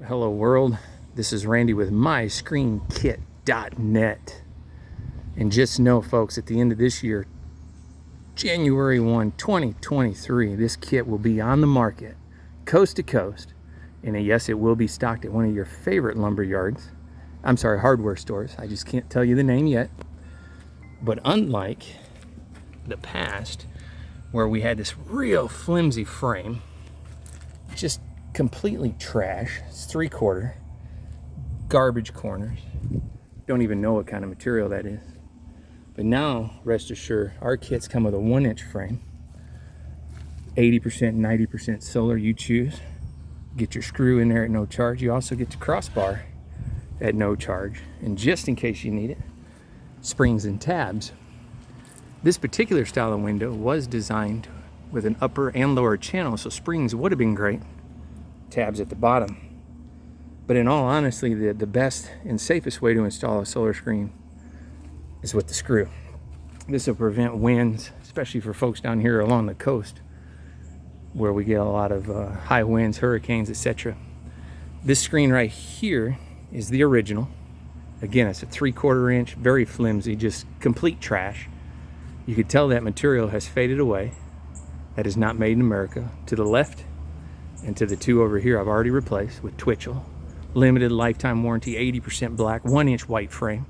Hello world, this is Randy with MyScreenKit.net. And just know folks, at the end of this year, January 1, 2023, this kit will be on the market, coast to coast. And yes, it will be stocked at one of your favorite lumber yards. I'm sorry, hardware stores. I just can't tell you the name yet. But unlike the past, where we had this real flimsy frame, just completely trash. It's 3/4 garbage corners. Don't even know what kind of material that is. But now, rest assured, our kits come with a 1-inch frame, 80%, 90% solar, you choose. Get your screw in there at no charge. You also get the crossbar at no charge. And just in case you need it, springs and tabs. This particular style of window was designed with an upper and lower channel, so springs would have been great. Tabs at the bottom. But in all honesty, the best and safest way to install a solar screen is with the screw. This will prevent winds, especially for folks down here along the coast where we get a lot of high winds, hurricanes, etc. This screen right here is the original. Again, it's a 3/4 inch, very flimsy, just complete trash. You could tell that material has faded away. That is not made in America. To the left and to the two over here, I've already replaced with Twitchell. Limited lifetime warranty, 80% black, 1-inch white frame.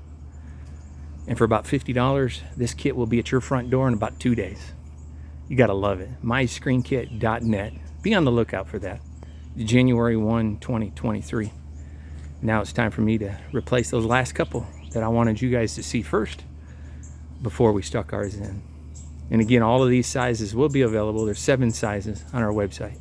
And for about $50, this kit will be at your front door in about 2 days. You gotta love it. MyScreenKit.net. Be on the lookout for that. January 1, 2023. Now it's time for me to replace those last couple that I wanted you guys to see first before we stuck ours in. And again, all of these sizes will be available. There's 7 sizes on our website.